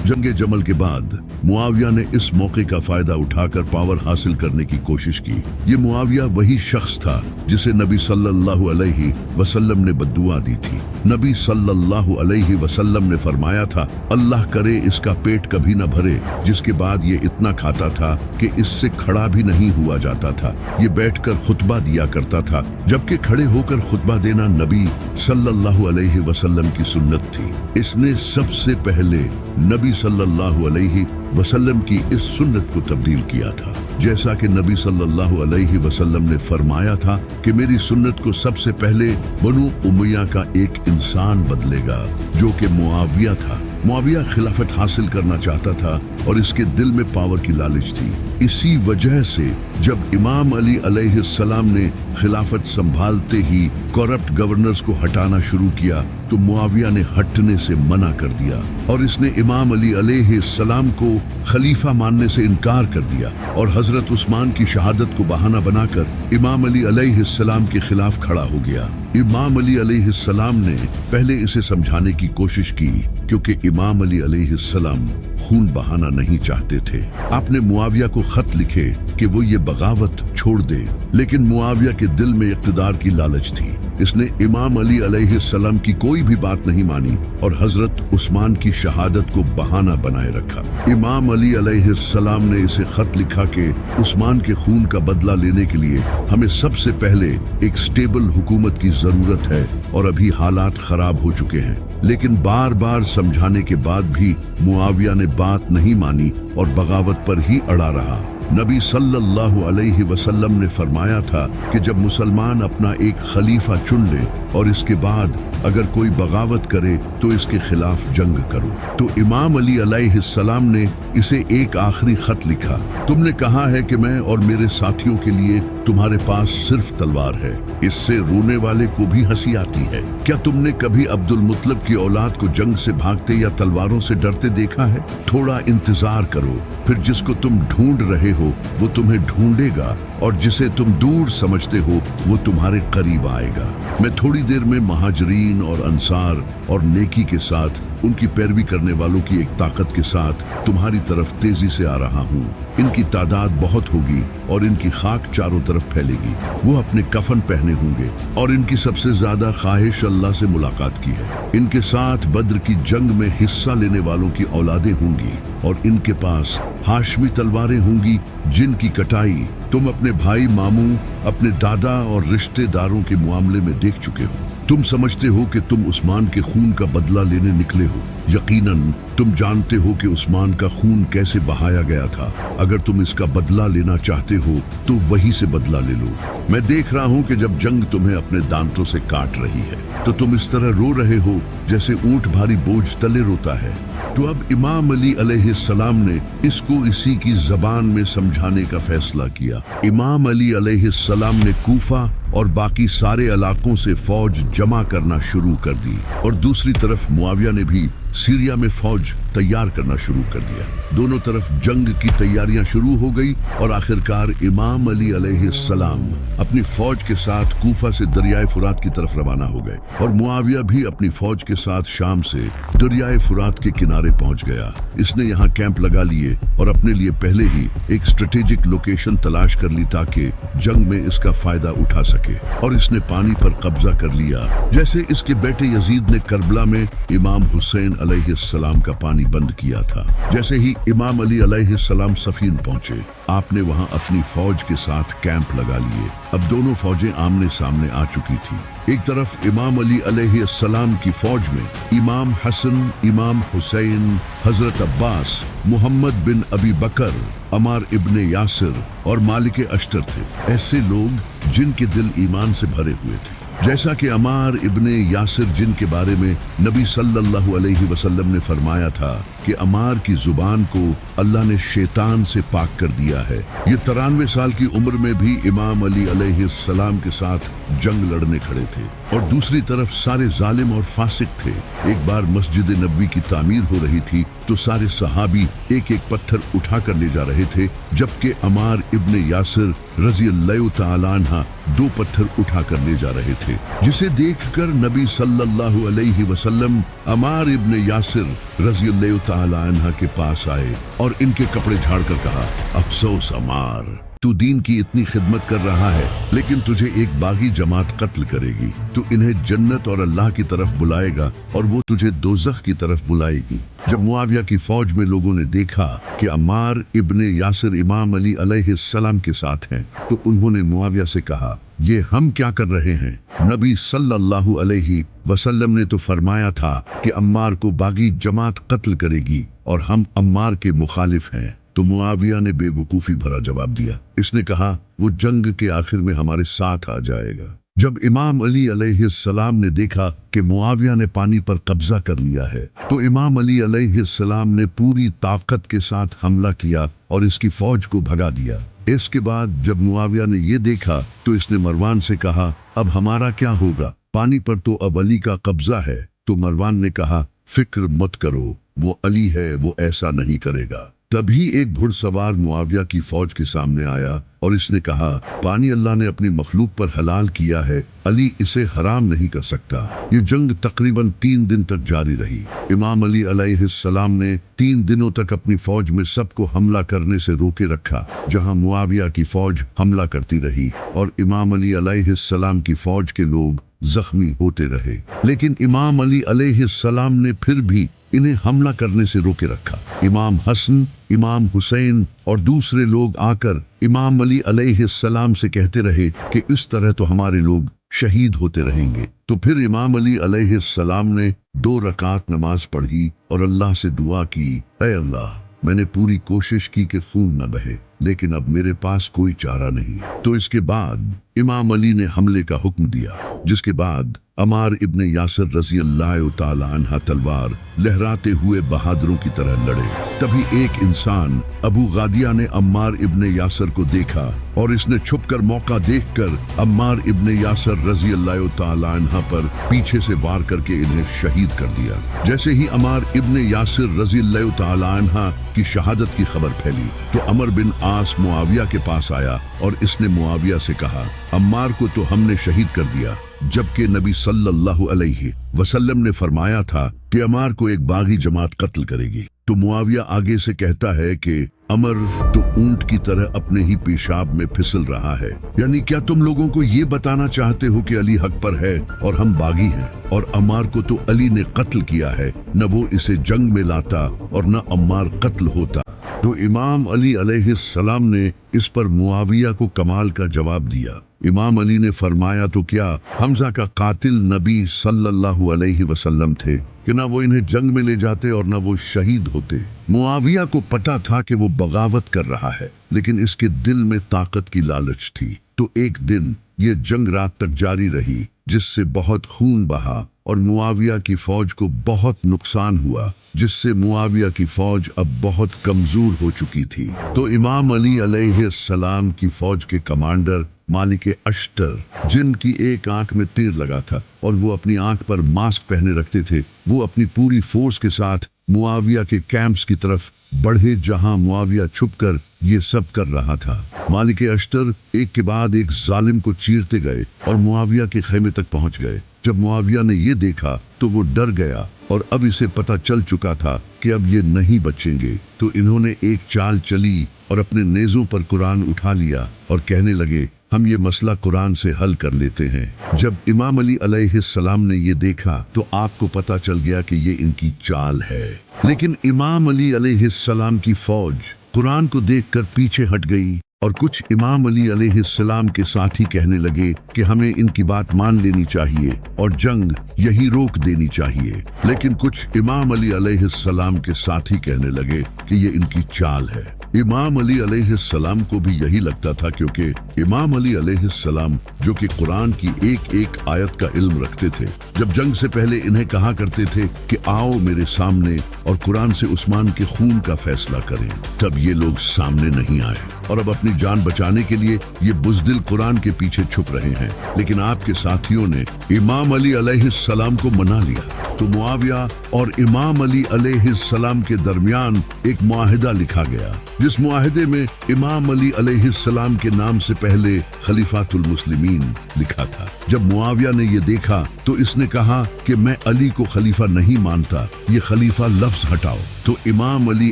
जंग जमल के बाद मुआविया ने इस मौके का फायदा उठाकर पावर हासिल करने की कोशिश की। ये मुआविया वही शख्स था जिसे नबी सल्लल्लाहु अलैहि वसल्लम ने बद्दुआ दी थी। नबी सल्लल्लाहु अलैहि वसल्लम ने फरमाया था, अल्लाह करे इसका पेट कभी न भरे। जिसके बाद ये इतना खाता था कि इससे खड़ा भी नहीं हुआ जाता था। ये बैठकर खुतबा दिया करता था, जबकि खड़े होकर खुतबा देना नबी सल्लल्लाहु अलैहि वसल्लम की सुन्नत थी। इसने सबसे पहले नबी सल्लल्लाहु अलैहि वसल्लम की इस सुन्नत को तब्दील किया था। जैसा कि नबी सल्लल्लाहु अलैहि वसल्लम ने फरमाया था कि मेरी सुन्नत को सबसे पहले बनु उमैया का एक इंसान बदलेगा, जो कि मुआविया था। मुआविया खिलाफत हासिल करना चाहता था और इसके दिल में पावर की लालच थी। इसी वजह से जब इमाम अली अलैहिस्सलाम ने खिलाफत संभालते ही करप्ट गवर्नर्स को हटाना शुरू किया, तो मुआविया ने हटने से मना कर दिया और इसने इमाम अली अलैहिस्सलाम को खलीफा मानने से इनकार कर दिया और हजरत उस्मान की शहादत को बहाना बनाकर इमाम अली अलैहिस्सलाम के खिलाफ खड़ा हो गया। इमाम अली अलैहिस्सलाम ने पहले इसे समझाने की कोशिश की, क्योंकि इमाम अली अलैहिस्सलाम खून बहाना नहीं चाहते थे। आपने मुआविया को खत लिखे कि वो ये बगावत छोड़ दे, लेकिन मुआविया के दिल में इक़्तिदार की लालच थी। इसने इमाम अली अलैहिस्सलाम की कोई भी बात नहीं मानी और हजरत उस्मान की शहादत को बहाना बनाए रखा। इमाम अली अलैहिस्सलाम ने इसे खत लिखा कि उस्मान के खून का बदला लेने के लिए हमें सबसे पहले एक स्टेबल हुकूमत की जरूरत है और अभी हालात खराब हो चुके हैं। लेकिन बार बार समझाने के बाद भी मुआविया ने बात नहीं मानी और बगावत पर ही अड़ा रहा। नबी सल्लल्लाहु अलैहि वसल्लम ने फरमाया था कि जब मुसलमान अपना एक खलीफा चुन ले और इसके बाद अगर कोई बगावत करे तो इसके खिलाफ जंग करो। तो इमाम अली अलैहिस्सलाम ने इसे एक आखिरी खत लिखा, तुमने कहा है कि मैं और मेरे साथियों के लिए तुम्हारे पास सिर्फ तलवार है, इससे रोने वाले को भी हंसी आती है। क्या तुमने कभी अब्दुल मुत्तलिब की औलाद को जंग से भागते या तलवारों से डरते देखा है? थोड़ा इंतजार करो, फिर जिसको तुम ढूंढ रहे हो वो तुम्हें ढूंढेगा और जिसे तुम दूर समझते हो वो तुम्हारे करीब आएगा। मैं थोड़ी देर में महाजरीन और अंसार और नेकी के साथ उनकी पैरवी करने वालों की एक ताकत के साथ तुम्हारी तरफ तेजी से आ रहा हूँ। इनकी तादाद बहुत होगी और इनकी खाक चारों तरफ फैलेगी। वो अपने कफन पहने होंगे और इनकी सबसे ज्यादा ख्वाहिश अल्लाह से मुलाकात की है। इनके साथ बद्र की जंग में हिस्सा लेने वालों की औलादें होंगी और इनके पास हाशमी तलवारें होंगी जिनकी कटाई तुम अपने भाई मामू, अपने दादा और रिश्तेदारों के मामले में देख चुके हो। तुम समझते हो कि तुम उस्मान के खून का बदला लेने निकले हो। यकीनन तुम जानते हो कि उस्मान का खून कैसे बहाया गया था। अगर तुम इसका बदला लेना चाहते हो तो वहीं से बदला ले लो। मैं देख रहा हूँ कि जब जंग तुम्हें अपने दांतों से काट रही है तो तुम इस तरह रो रहे हो जैसे ऊंट भारी बोझ तले रोता है। तो अब इमाम अली अलैहिस्सलाम ने इसको इसी की जबान में समझाने का फैसला किया। इमाम अली अलैहिस्सलाम ने कूफा और बाकी सारे इलाकों से फौज जमा करना शुरू कर दी और दूसरी तरफ मुआविया ने भी सीरिया में फौज तैयार करना शुरू कर दिया। दोनों तरफ जंग की तैयारियां शुरू हो गई और आखिरकार इमाम अली अलैहिस्सलाम अपनी फौज के साथ कूफा से दरियाए फुरात की तरफ रवाना हो गए और मुआविया भी अपनी फौज के साथ शाम से दरियाए फुरात के किनारे पहुंच गया। इसने यहाँ कैंप लगा लिए और अपने लिए पहले ही एक स्ट्रेटेजिक लोकेशन तलाश कर ली ताकि जंग में इसका फायदा उठा सके और इसने पानी पर कब्जा कर लिया। जैसे इसके बेटे यजीद ने करबला में इमाम हुसैन अलैहिस्सलाम का पानी बंद किया था। जैसे ही इमाम अली अलैहिस्सलाम सफीन पहुंचे, आपने वहां अपनी फौज के साथ कैंप लगा लिए। अब दोनों फौजें आमने सामने आ चुकी थी। एक तरफ इमाम अली अलैहिस्सलाम की फौज में इमाम हसन, इमाम हुसैन, हजरत अब्बास, मोहम्मद बिन अबी बकर, अमार इब्ने यासिर और मालिक अश्तर थे। ऐसे लोग जिनके दिल ईमान से भरे हुए थे। जैसा कि अमार इब्ने यासिर, जिनके बारे में नबी सल्लल्लाहु अलैहि वसल्लम ने फरमाया था कि अमार की जुबान को अल्लाह ने शैतान से पाक कर दिया है। ये 93 साल की उम्र में भी इमाम अली अलैहिस्सलाम के साथ जंग लड़ने खड़े थे। और दूसरी तरफ सारे जालिम और फासिक थे। एक बार मस्जिद नबवी की तामीर हो रही थी तो सारे सहाबी एक एक पत्थर उठा कर ले जा रहे थे, जबकि अमार इब्ने यासिर रज़ी अल्लाह तआला अन्हा 2 पत्थर उठा कर ले जा रहे थे, जिसे देखकर नबी सल्लल्लाहु अलैहि वसल्लम अमार इब्ने यासिर रज़ी अल्लाह तआला अन्हा के पास आए और इनके कपड़े झाड़कर कहा, अफसोस अमार, तू दीन की इतनी खिदमत कर रहा है, लेकिन तुझे एक बागी जमात कत्ल करेगी। तू इन्हें जन्नत और अल्लाह की तरफ बुलाएगा और वो तुझे दोज़ख की तरफ बुलाएगी। जब मुआविया की फौज में लोगों ने देखा कि अम्मार इब्ने यासिर इमाम अली अलैहिस्सलाम के साथ हैं, तो उन्होंने मुआविया से कहा, ये हम क्या कर रहे हैं? नबी सल्लल्लाहु अलैहि वसल्लम ने तो फरमाया था कि अम्मार को बागी जमात कत्ल करेगी और हम अम्मार के मुखालिफ हैं। तो मुआविया ने बेवकूफ़ी भरा जवाब दिया। इसने कहा, वो जंग के आखिर में हमारे साथ आ जाएगा। जब इमाम अली अलैहिस्सलाम ने देखा कि मुआविया ने पानी पर कब्जा कर लिया है, तो इमाम अली अलैहिस्सलाम ने पूरी ताकत के साथ हमला किया और इसकी फौज को भगा दिया। इसके बाद जब मुआविया ने ये देखा तो इसने मरवान से कहा, अब हमारा क्या होगा? पानी पर तो अब अली का कब्जा है। तो मरवान ने कहा, फिक्र मत करो, वो अली है, वो ऐसा नहीं करेगा। तभी एक घुड़सवार मुआविया की फौज के सामने आया और इसने कहा, पानी अल्लाह ने अपनी मखलूक पर हलाल किया है, अली इसे हराम नहीं कर सकता। ये जंग तकरीबन 3 दिन तक जारी रही। इमाम अली अलैहिस्सलाम ने 3 दिनों तक अपनी फौज में सबको हमला करने से रोके रखा, जहां मुआविया की फौज हमला करती रही और इमाम अली अलैहिस्सलाम की फौज के लोग जख्मी होते रहे। लेकिन इमाम अली अलैहिस्सलाम ने फिर भी इन्हें हमला करने से रोके रखा। इमाम हसन, इमाम हुसैन और दूसरे लोग आकर इमाम अली अलैहिस्सलाम से कहते रहे कि इस तरह तो हमारे लोग शहीद होते रहेंगे। तो फिर इमाम अली अलैहिस्सलाम ने 2 रकात नमाज पढ़ी और अल्लाह से दुआ की, ऐ अल्लाह, मैंने पूरी कोशिश की कि खून न बहे, लेकिन अब मेरे पास कोई चारा नहीं। तो इसके बाद इमाम अली ने हमले का हुक्म दिया, जिसके बाद अमार इब्ने यासिर रज़ी अल्लाह तआला अन्हा तलवार लहराते हुए बहादुरों की तरह लड़े। तभी एक इंसान अबू गादिया ने अम्मार इब्ने यासिर को देखा और इसने छुपकर मौका देखकर अम्मार इब्ने यासिर रज़ी अल्लाह तआला अन्हा पर पीछे से वार करके इन्हें शहीद कर दिया। जैसे ही अम्मार इब्ने यासिर रज़ी अल्लाह तआला अन्हा की शहादत की खबर फैली तो अमर बिन आस मुआविया के पास आया और इसने मुआविया से कहा, अम्मार को तो हमने शहीद कर दिया, जबकि नबी सल्लल्लाहु अलैहि वसल्लम ने फरमाया था कि अमार को एक बागी जमात कत्ल करेगी। तो मुआविया आगे से कहता है कि अमर तो ऊंट की तरह अपने ही पेशाब में फिसल रहा है। यानी क्या तुम लोगों को ये बताना चाहते हो कि अली हक पर है और हम बागी हैं, और अमार को तो अली ने कत्ल किया है, न वो इसे जंग में लाता और न अम्मार कत्ल होता। तो इमाम अली अलैहिस्सलाम ने इस पर मुआविया को कमाल का जवाब दिया। इमाम अली ने फरमाया, तो क्या हमजा का कातिल नबी सल्लल्लाहु अलैहि वसल्लम थे कि ना वो इन्हें जंग में ले जाते और ना वो शहीद होते। मुआविया को पता था कि वो बगावत कर रहा है, लेकिन इसके दिल में ताकत की लालच थी। तो एक दिन ये जंग रात तक जारी रही, जिससे बहुत खून बहा और मुआविया की फौज को बहुत नुकसान हुआ, जिससे मुआविया की फौज अब बहुत कमजोर हो चुकी थी। तो इमाम अली अलैहिस्सलाम की फौज के कमांडर मालिक अश्तर, जिनकी एक आंख में तीर लगा था और वो अपनी आंख पर मास्क पहने रखते थे, वो अपनी पूरी फोर्स के साथ मुआविया के कैंप्स की तरफ बढ़े, जहां मुआविया छुपकर ये सब कर रहा था। मालिक अश्तर एक के बाद एक जालिम को चीरते गए और मुआविया के खेमे तक पहुंच गए। जब मुआविया ने ये देखा तो वो डर गया और अब इसे पता चल चुका था कि अब ये नहीं बचेंगे। तो इन्होंने एक चाल चली और अपने नेज़ों पर कुरान उठा लिया और कहने लगे, हम ये मसला कुरान से हल कर लेते हैं। जब इमाम अली अलैहिस्सलाम ने ये देखा तो आपको पता चल गया कि ये इनकी चाल है। लेकिन इमाम अली अलैहिस्सलाम की फौज कुरान को देखकर पीछे हट गई और कुछ इमाम अली अलैहिस्सलाम के साथी कहने लगे कि हमें इनकी बात मान लेनी चाहिए और जंग यही रोक देनी चाहिए। लेकिन कुछ इमाम अली अलैहिस्सलाम के साथी कहने लगे कि ये इनकी चाल है। इमाम अली अलैहिस्सलाम को भी यही लगता था, क्योंकि इमाम अली अलैहिस्सलाम जो कि कुरान की एक एक आयत का इल्म रखते थे, जब जंग से पहले इन्हें कहा करते थे कि आओ मेरे सामने और कुरान से उस्मान के खून का फैसला करें, तब ये लोग सामने नहीं आए और अब अपनी जान बचाने के लिए ये बुज़दिल कुरान के पीछे छुप रहे हैं। लेकिन आपके साथियों ने इमाम अली अलैहिस्सलाम को मना लिया, तो मुआविया और इमाम अली अलैहिस्सलाम के दरमियान एक मुआहिदा लिखा गया, जिस मुआहिदे में इमाम अली अलैहिस्सलाम के नाम से पहले खलीफातुल मुस्लिमीन लिखा था। जब मुआविया ने ये देखा तो इसने कहा कि मैं अली को खलीफा नहीं मानता, ये खलीफा लफ्ज हटाओ। तो इमाम अली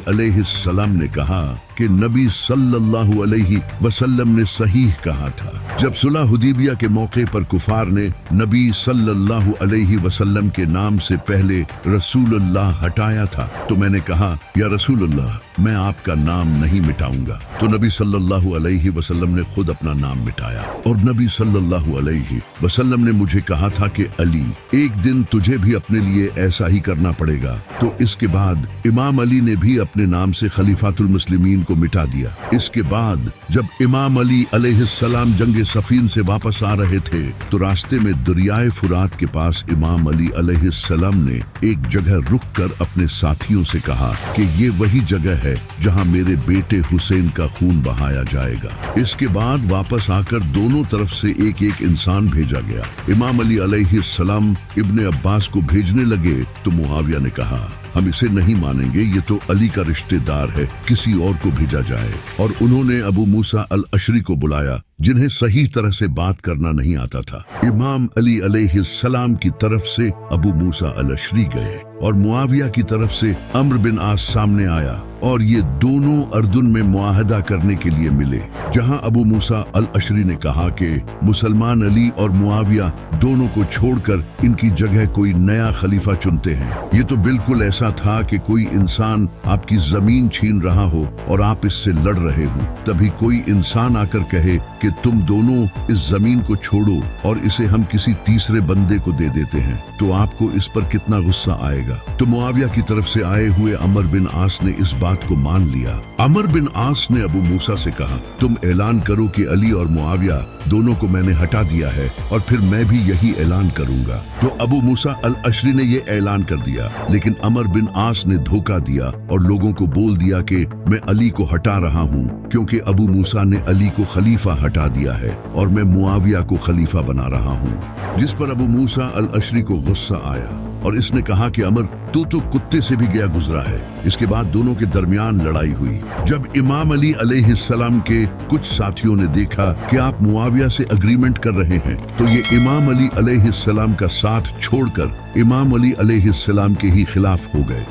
अलैहिस्सलाम ने कहा कि नबी सल्लल्लाहु अलैहि वसल्लम ने सहीह कहा था। जब सुलह हुदैबिया के मौके पर कुफार ने नबी सल्लल्लाहु अलैहि वसल्लम के नाम से पहले रसूलुल्लाह हटाया था, तो मैंने कहा या रसूलुल्लाह, मैं आपका नाम नहीं मिटाऊंगा। तो नबी सल्लल्लाहु अलैहि वसल्लम ने खुद अपना नाम मिटाया और नबी सल्लल्लाहु अलैहि वसल्लम ने मुझे कहा था कि अली, एक दिन तुझे भी अपने लिए ऐसा ही करना पड़ेगा। तो इसके बाद इमाम अली ने भी अपने नाम से खलीफातुल मुस्लिमीन को मिटा दिया। इसके बाद जब इमाम अली अलैहिस्सलाम जंगे सफीन से वापस आ रहे थे, तो रास्ते में दरियाए फुरात के पास इमाम अली अलैहिस्सलाम ने एक जगह रुककर अपने साथियों से कहा कि ये वही जगह है जहां मेरे बेटे हुसैन का खून बहाया जाएगा। इसके बाद वापस आकर दोनों तरफ से एक एक इंसान भेजा गया। इमाम अली अलैहिस्सलाम इब्ने अब्बास को भेजने लगे, तो मुआविया ने कहा हम इसे नहीं मानेंगे, ये तो अली का रिश्तेदार है, किसी और को भेजा जाए। और उन्होंने अबू मूसा अल अशरी को बुलाया, जिन्हें सही तरह से बात करना नहीं आता था। इमाम अली अलैहिस्सलाम की तरफ से अबू मूसा अल अशरी गए और मुआविया की तरफ से अम्र बिन आस सामने आया और ये दोनों अर्दुन में मुआहदा करने के लिए मिले, जहां अबू मूसा अल अशरी ने कहा कि मुसलमान अली और मुआविया दोनों को छोड़कर इनकी जगह कोई नया खलीफा चुनते हैं। ये तो बिल्कुल ऐसा था कि कोई इंसान आपकी जमीन छीन रहा हो और आप इससे लड़ रहे हो, तभी कोई इंसान आकर कहे कि तुम दोनों इस जमीन को छोड़ो और इसे हम किसी तीसरे बंदे को दे देते हैं, तो आपको इस पर कितना गुस्सा आएगा। तो मुआविया की तरफ से आए हुए अमर बिन आस ने इस बात को मान लिया। अमर बिन आस ने अबू मूसा से कहा, तुम ऐलान करो कि अली और मुआविया दोनों को मैंने हटा दिया है और फिर मैं भी यही ऐलान करूंगा। तो अबू मूसा अल अशरी ने ये ऐलान कर दिया, लेकिन अमर बिन आस ने धोखा दिया और लोगों को बोल दिया कि मैं अली को हटा रहा हूँ, क्योंकि अबू मूसा ने अली को खलीफा हटा दिया है और मैं मुआविया को खलीफा बना रहा हूँ। जिस पर अबू मूसा अल अशरी को गुस्सा आया और इसने कहा कि अमर, तू तो कुत्ते से भी गया गुजरा है। इसके बाद दोनों के दरमियान लड़ाई हुई। जब इमाम अली अलैहिस्सलाम के कुछ साथियों ने देखा कि आप मुआविया से अग्रीमेंट कर रहे हैं, तो ये इमाम अली अलैहिस्सलाम का साथ छोड़कर इमाम अली अलैहिस्सलाम के ही खिलाफ हो गए।